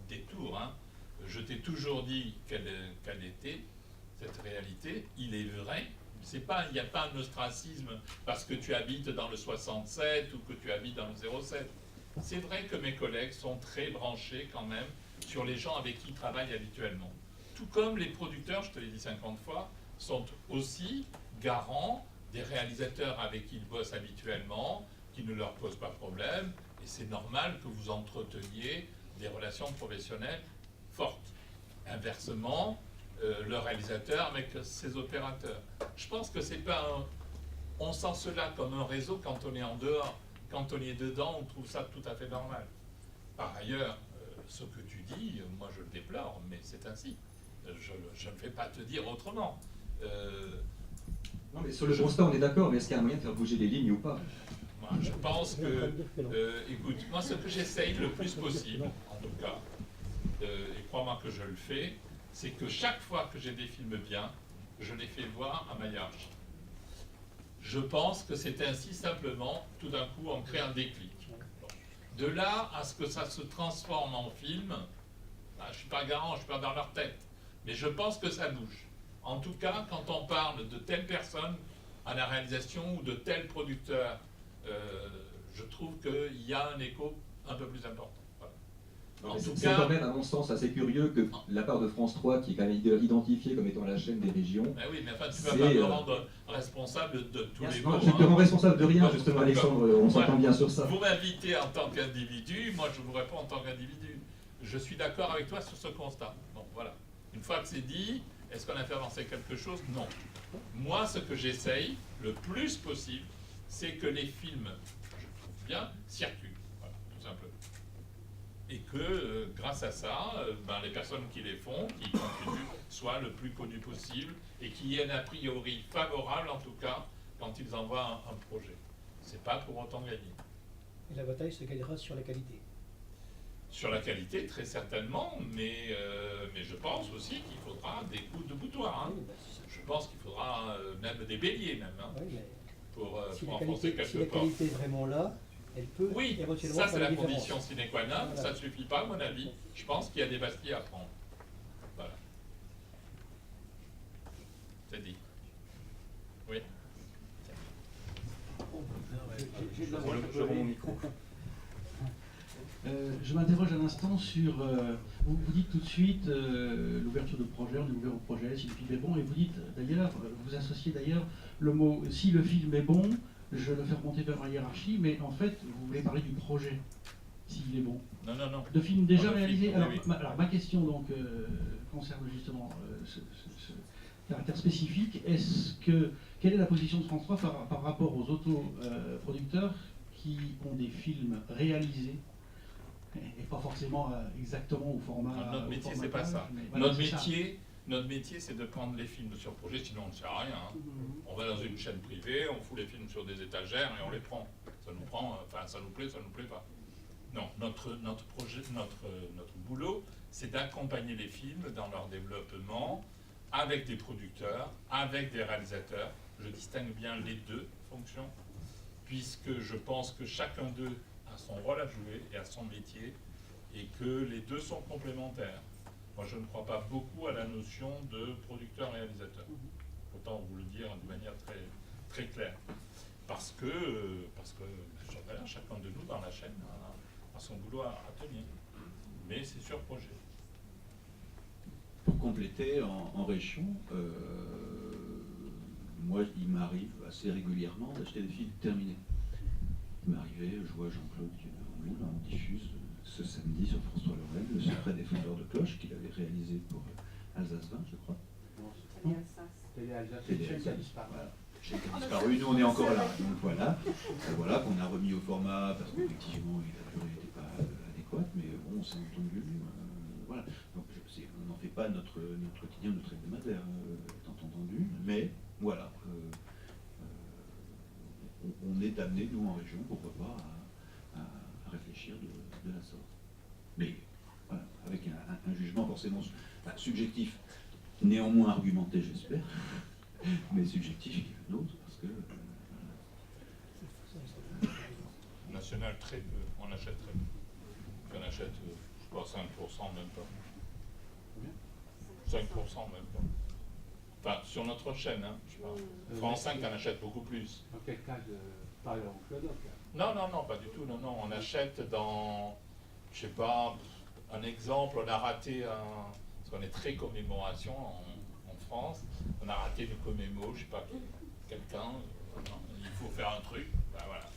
détour. Hein. Je t'ai toujours dit quelle était cette réalité. Il est vrai. Il n'y a pas un ostracisme parce que tu habites dans le 67 ou que tu habites dans le 07. C'est vrai que mes collègues sont très branchés quand même sur les gens avec qui ils travaillent habituellement. Tout comme les producteurs, je te l'ai dit 50 fois, sont aussi garants des réalisateurs avec qui ils bossent habituellement, qui ne leur posent pas problème, et c'est normal que vous entreteniez des relations professionnelles fortes. Inversement, le réalisateur avec ses opérateurs. Je pense que c'est pas un... On sent cela comme un réseau quand on est en dehors. Quand on est dedans, on trouve ça tout à fait normal. Par ailleurs, ce que tu dis, moi je le déplore, mais c'est ainsi. Je ne vais pas te dire autrement. Non, mais sur le constat, on est d'accord, mais est-ce qu'il y a un moyen de faire bouger les lignes ou pas? Moi, je pense que, écoute, moi ce que j'essaye le plus possible, en tout cas, et crois-moi que je le fais, c'est que chaque fois que j'ai des films bien, je les fais voir à ma hiérarchie. Je pense que c'est ainsi simplement, tout d'un coup, on crée un déclic. De là à ce que ça se transforme en film, je ne suis pas garant, je ne suis pas dans leur tête, mais je pense que ça bouge. En tout cas, quand on parle de telle personne à la réalisation ou de tel producteur, je trouve qu'il y a un écho un peu plus important. Voilà. C'est quand même, à mon sens, assez curieux que la part de France 3, qui est quand même identifiée comme étant la chaîne des régions... Mais oui, mais enfin, tu ne vas pas me rendre responsable de tous les mots. Je ne te rends responsable de rien, justement, Alexandre, on s'entend bien sur ça. Vous m'invitez en tant qu'individu, moi je vous réponds en tant qu'individu. Je suis d'accord avec toi sur ce constat. Donc voilà. Une fois que c'est dit, est-ce qu'on a fait avancer quelque chose? Non. Moi, ce que j'essaye, le plus possible, c'est que les films, je trouve bien, circulent. Voilà, tout simplement. Et que, grâce à ça, les personnes qui les font, qui contribuent, soient le plus connues possible et qu'il y ait un a priori favorable, en tout cas, quand ils envoient un projet. C'est pas pour autant gagner. Et la bataille se gagnera sur la qualité. Sur la qualité, très certainement, mais je pense aussi qu'il faudra des coups de boutoir. Hein. Je pense qu'il faudra même des béliers, même, hein, pour enfoncer quelque part. Si la qualité est vraiment là, elle peut éventuellement ça c'est la différence. condition sine qua non, voilà. Ça ne suffit pas à mon avis. Je pense qu'il y a des bastilles à prendre. Voilà. C'est dit. Oui. Je rends mon micro. Je m'interroge un instant sur... vous dites tout de suite l'ouverture de projet, on est ouvert au projet, si le film est bon, et vous dites d'ailleurs, vous associez d'ailleurs le mot « si le film est bon, je le fais remonter vers ma hiérarchie », mais en fait, vous voulez parler du projet, s'il est bon. Non, non, non. De films déjà Non, de réalisés. film, Alors, oui, oui. Ma question donc concerne justement ce caractère spécifique. Quelle est la position de France 3 par rapport aux autoproducteurs qui ont des films réalisés et pas forcément exactement au format. Notre métier, c'est pas ça. Voilà, Notre métier, c'est de prendre les films sur projet, sinon on ne sert à rien. Hein. On va dans une chaîne privée, on fout les films sur des étagères et on les prend. Ça nous prend, enfin ça nous plaît, ça nous plaît pas. Non, notre boulot, c'est d'accompagner les films dans leur développement avec des producteurs, avec des réalisateurs. Je distingue bien les deux fonctions, puisque je pense que chacun d'eux a son rôle à jouer et a son métier, et que les deux sont complémentaires. Moi, je ne crois pas beaucoup à la notion de producteur-réalisateur. Autant vous le dire de manière très, très claire. Parce que chacun de nous dans la chaîne a son boulot à tenir. Mais c'est sur projet. Pour compléter, en région, moi, il m'arrive assez régulièrement d'acheter des films terminés. Il m'arrivait, je vois Jean-Claude on diffuse ce samedi sur France 3 Lorraine, Le secret des fondeurs de cloches, qu'il avait réalisé pour Alsace 20, je crois. Télé Alsace. Télé Alsace. Voilà. Chaîne qui a disparu, nous on est encore là. Donc voilà, qu'on a remis au format parce qu'effectivement la durée n'était pas adéquate, mais bon, on s'est entendu. Voilà. Donc on n'en fait pas notre quotidien, notre hebdomadaire, étant entendu, mais voilà. On est amené, nous en région, pourquoi pas, à réfléchir de la sorte. Mais voilà, avec un jugement forcément subjectif, néanmoins argumenté, j'espère, mais subjectif qui est le nôtre, parce que... National, très peu, on achète très peu. On achète, je crois, 5% même pas. 5% même pas. Enfin, sur notre chaîne, hein, je parle. France 5 en achète beaucoup plus. Dans quel cas de par exemple Claude? Non, non, non, pas du tout. Non, non, on achète dans, je sais pas, un exemple, on a raté parce qu'on est très commémoration en France, on a raté une commémo, je sais pas, quelqu'un, il faut faire un truc, ben voilà,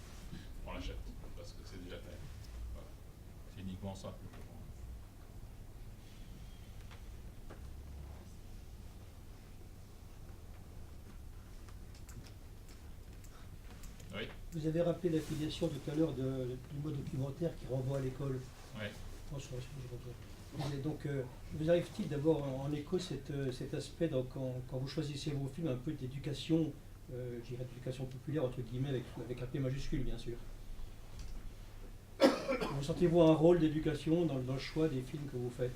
on l'achète, parce que c'est déjà fait. Voilà. C'est uniquement ça. Oui. Vous avez rappelé l'affiliation tout à l'heure du mode documentaire qui renvoie à l'école. Oui. Et donc, vous arrive-t-il d'avoir en écho cet aspect quand vous choisissez vos films un peu d'éducation, je dirais d'éducation populaire entre guillemets avec un P majuscule bien sûr. Vous sentez-vous un rôle d'éducation dans le choix des films que vous faites?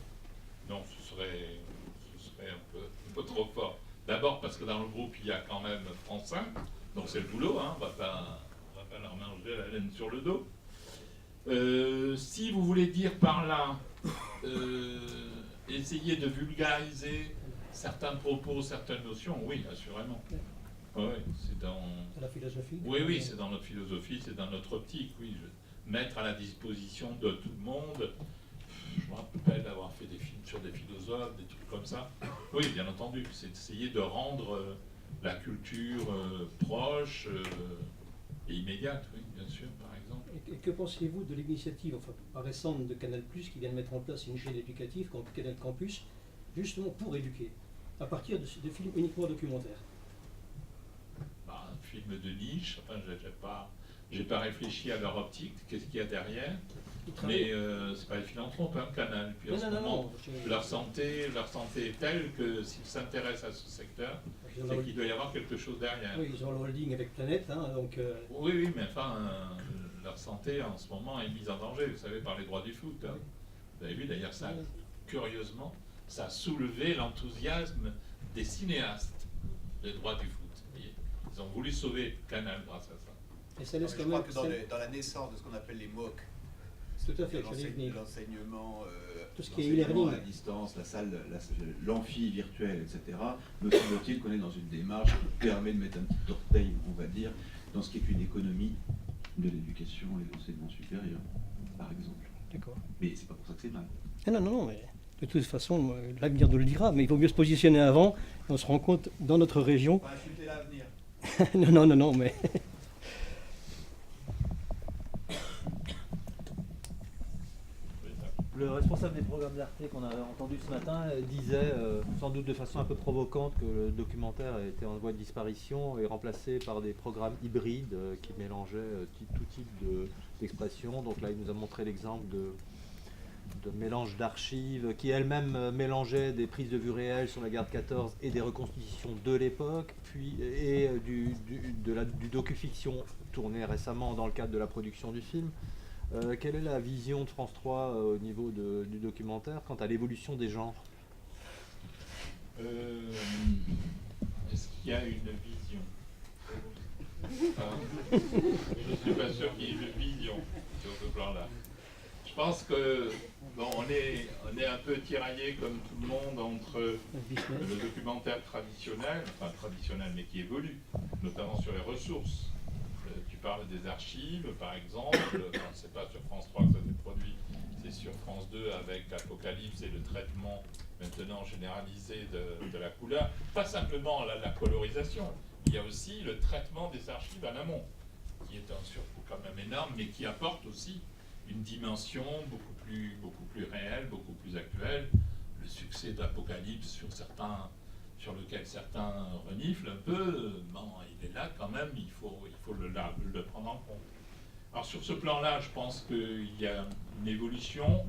Non, ce serait un peu trop fort. D'abord parce que dans le groupe il y a quand même France 5, donc c'est le boulot, hein, on va pas leur manger la laine sur le dos. Si vous voulez dire par là, essayer de vulgariser certains propos, certaines notions, oui, assurément. Oui, c'est dans la philosophie. Oui, oui, c'est dans notre philosophie, c'est dans notre optique, oui. Mettre à la disposition de tout le monde. Je me rappelle d'avoir fait des films sur des philosophes, des trucs comme ça. Oui, bien entendu, c'est d'essayer de rendre la culture proche et immédiate, oui, bien sûr, par exemple. Et que pensez-vous de l'initiative, enfin pas récente, de Canal+, qui vient de mettre en place une chaîne éducative, Canal Campus, justement pour éduquer, à partir de films uniquement documentaires? Un film de niche, enfin, j'ai pas réfléchi à leur optique, qu'est-ce qu'il y a derrière, mais c'est pas les philanthropes, hein, Canal. Puis en ce moment, leur santé est telle que s'ils s'intéressent à ce secteur, c'est qu'il doit y avoir quelque chose derrière. Oui, ils ont le holding avec Planète, hein, donc... Oui, oui, mais enfin, leur santé en ce moment est mise en danger, vous savez, par les droits du foot. Hein. Vous avez vu d'ailleurs ça, curieusement, ça a soulevé l'enthousiasme des cinéastes, les droits du foot. Ils ont voulu sauver Canal grâce à ça. Et ça laisse je crois que dans la naissance de ce qu'on appelle les MOOC, tout à fait, l'enseignement tout ce qui est e-learning à distance, la salle, l'amphi virtuel, etc., me semble-t-il qu'on est dans une démarche qui permet de mettre un petit orteil, on va dire, dans ce qui est une économie de l'éducation et de l'enseignement supérieur, par exemple. D'accord. Mais c'est pas pour ça que c'est mal. Ah non, non, non, mais de toute façon, l'avenir nous le dira, mais il vaut mieux se positionner avant, et on se rend compte dans notre région. Pas insulter l'avenir. Non, non, non, non, mais. Le responsable des programmes d'Arte qu'on a entendu ce matin disait, sans doute de façon un peu provocante, que le documentaire était en voie de disparition et remplacé par des programmes hybrides qui mélangeaient tout type d'expression. Donc là, il nous a montré l'exemple de mélange d'archives qui elles-mêmes mélangeaient des prises de vue réelles sur la guerre de 14 et des reconstitutions de l'époque, puis et du docu-fiction tourné récemment dans le cadre de la production du film. Quelle est la vision de France 3 au niveau du documentaire quant à l'évolution des genres? Est-ce qu'il y a une vision? Je ne suis pas sûr qu'il y ait une vision sur ce plan-là. Je pense que bon, on est un peu tiraillé comme tout le monde entre le documentaire traditionnel, enfin traditionnel mais qui évolue, notamment sur les ressources. Tu parles des archives, par exemple, c'est pas sur France 3 que ça s'est produit, c'est sur France 2 avec Apocalypse et le traitement maintenant généralisé de la couleur. Pas simplement la colorisation, il y a aussi le traitement des archives en amont, qui est un surcoût quand même énorme, mais qui apporte aussi une dimension beaucoup plus réelle, beaucoup plus actuelle. Le succès d'Apocalypse sur lequel certains reniflent un peu, bon, il est là quand même, il faut le prendre en compte. Alors sur ce plan-là, je pense qu'il y a une évolution.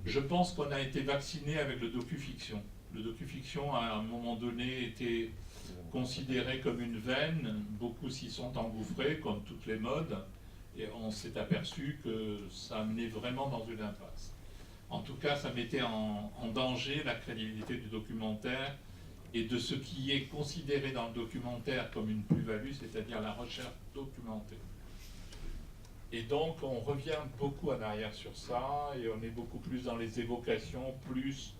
Je pense qu'on a été vacciné avec le docu-fiction. Le docu-fiction, à un moment donné, était considéré comme une veine. Beaucoup s'y sont engouffrés, comme toutes les modes, et on s'est aperçu que ça menait vraiment dans une impasse. En tout cas, ça mettait en danger la crédibilité du documentaire et de ce qui est considéré dans le documentaire comme une plus-value, c'est-à-dire la recherche documentée. Et donc, on revient beaucoup en arrière sur ça, et on est beaucoup plus dans les évocations, plus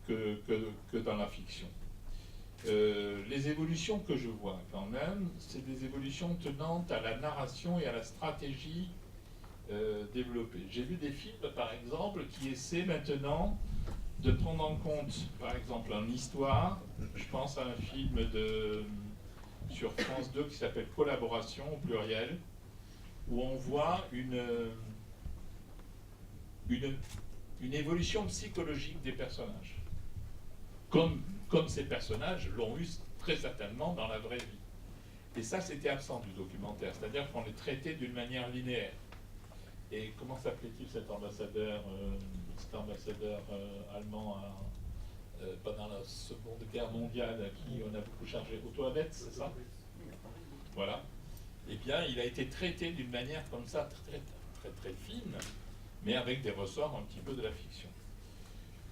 que dans la fiction. Les évolutions que je vois, quand même, c'est des évolutions tenantes à la narration et à la stratégie développée. J'ai vu des films, par exemple, qui essaient maintenant de prendre en compte, par exemple, en histoire. Je pense à un film sur France 2 qui s'appelle Collaboration au pluriel, où on voit une évolution psychologique des personnages. Comme ces personnages l'ont eu très certainement dans la vraie vie. Et ça, c'était absent du documentaire, c'est-à-dire qu'on les traitait d'une manière linéaire. Et comment s'appelait-il cet ambassadeur allemand pendant la Seconde Guerre mondiale, à qui on a beaucoup chargé Otto Abetz, c'est ça? Voilà. Eh bien, il a été traité d'une manière comme ça, très, très, très fine, mais avec des ressorts un petit peu de la fiction.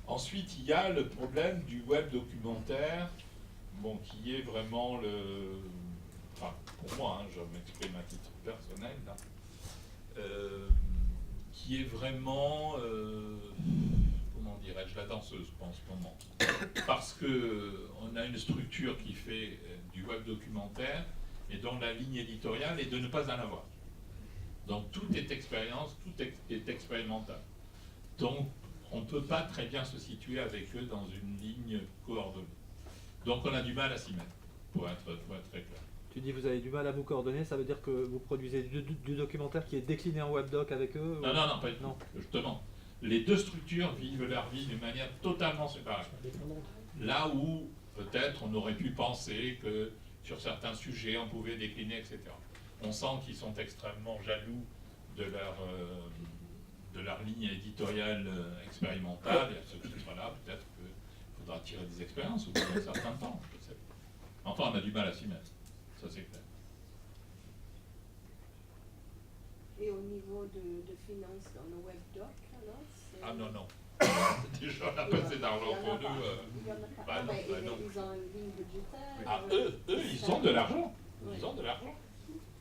Ensuite, il y a le problème du web documentaire, bon, qui est vraiment enfin, pour moi, je m'exprime à titre personnel, là, qui est vraiment, comment dirais-je, la danseuse en ce moment. Parce qu'on a une structure qui fait du web documentaire et dont la ligne éditoriale est de ne pas en avoir. Donc tout est expérience, tout est expérimental. Donc on ne peut pas très bien se situer avec eux dans une ligne coordonnée. Donc on a du mal à s'y mettre, pour être très clair. Tu dis que vous avez du mal à vous coordonner, ça veut dire que vous produisez du documentaire qui est décliné en webdoc avec eux? Non, non, pas du tout. Justement. Les deux structures vivent leur vie d'une manière totalement séparée. Là où peut-être on aurait pu penser que sur certains sujets on pouvait décliner, etc. On sent qu'ils sont extrêmement jaloux de leur ligne éditoriale expérimentale, et à ce titre-là, peut-être qu'il faudra tirer des expériences au bout d'un certain temps, je sais pas. Enfin, on a du mal à s'y mettre, ça c'est clair. Et au niveau de finances dans le webdoc, alors Ah non, non. Déjà, on a passé d'argent pour nous. Bah non. Ils ont une ligne budgétaire. Ah, eux, ils ont de l'argent. Ils ont de l'argent.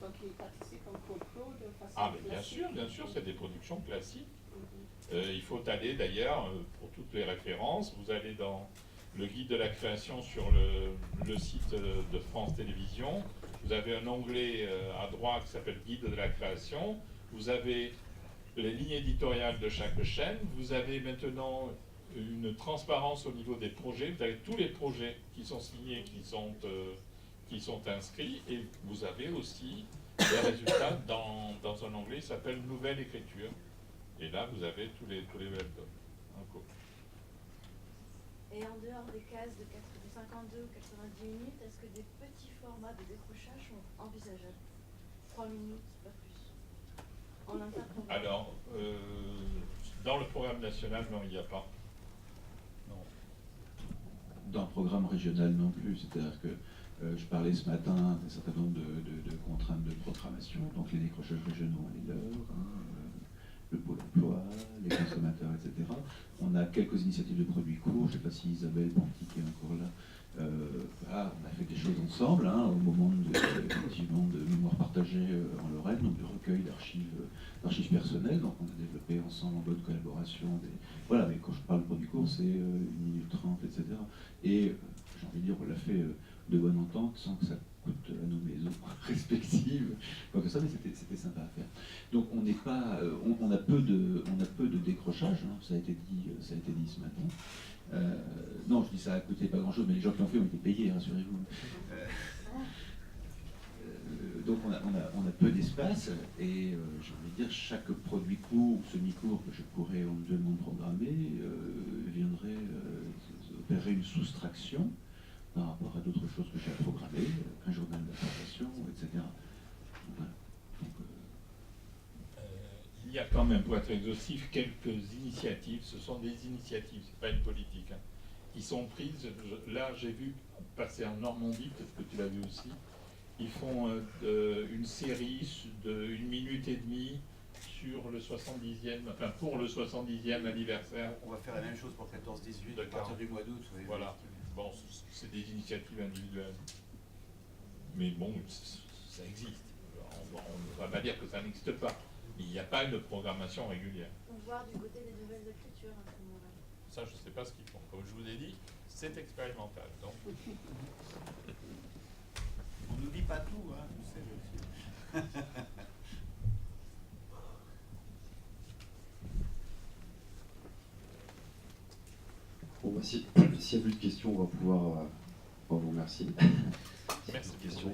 Donc ils participent en copro de façon Ah, mais classique. bien sûr, c'est des productions classiques. Il faut aller d'ailleurs, pour toutes les références, vous allez dans le guide de la création sur le site de France Télévisions. Vous avez un onglet à droite qui s'appelle Guide de la création. Vous avez les lignes éditoriales de chaque chaîne. Vous avez maintenant une transparence au niveau des projets. Vous avez tous les projets qui sont signés, qui sont inscrits, et vous avez aussi les résultats dans un onglet qui s'appelle Nouvelle écriture. Et là, vous avez tous les webdocs. Et en dehors des cases de 52 ou 90 minutes, est-ce que des petits formats de décrochage sont envisageables? 3 minutes, pas plus. En interprogramme. Alors, dans le programme national, non, il n'y a pas. Non. Dans le programme régional non plus, c'est-à-dire que je parlais ce matin d'un certain nombre de contraintes de programmation, donc les décrochages régionaux, on les leur, le pôle emploi, les consommateurs, etc. On a quelques initiatives de produits courts, je ne sais pas si Isabelle Pontic est encore là. Voilà, on a fait des choses ensemble, au moment effectivement de mémoire partagée en Lorraine, donc de recueil d'archives personnelles, donc on a développé ensemble en bonne collaboration. Voilà, mais quand je parle de produits courts, c'est 1 minute 30, etc. Et j'ai envie de dire, on l'a fait de bonne entente, sans que ça coûte à nos maisons respectives, quoi que ça, mais c'était sympa à faire. Donc on n'est pas, on a peu de décrochage, ça a été dit ce matin. Non, je dis ça a coûté pas grand-chose, mais les gens qui l'ont fait ont été payés, rassurez-vous. Donc on a peu d'espace, et j'ai envie de dire, chaque produit court ou semi-court que je pourrais éventuellement programmer viendrait opérer une soustraction par rapport à d'autres choses que j'ai à programmer, un journal d'information, etc. Voilà. Donc, il y a quand même, pour être exhaustif, quelques initiatives. Ce sont des initiatives, c'est pas une politique, qui sont prises. Là, j'ai vu passer en Normandie, peut-être que tu l'as vu aussi. Ils font une série de 1 minute et demie sur le 70e, enfin pour le 70e anniversaire. On va faire la même chose pour 14-18 à partir du mois d'août. Voilà. Bon, c'est des initiatives individuelles. Mais bon, ça existe. On ne va pas dire que ça n'existe pas. Il n'y a pas une programmation régulière. Donc voir du côté des nouvelles écritures à ce moment-là. Ça, je ne sais pas ce qu'ils font. Comme je vous ai dit, c'est expérimental. Donc. On n'oublie pas tout, tu sais. Bon, bah, s'il n'y a plus de questions, on va pouvoir vous remercier. Merci. Questions.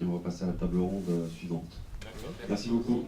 Et on va passer à la table ronde suivante. D'accord. Merci beaucoup.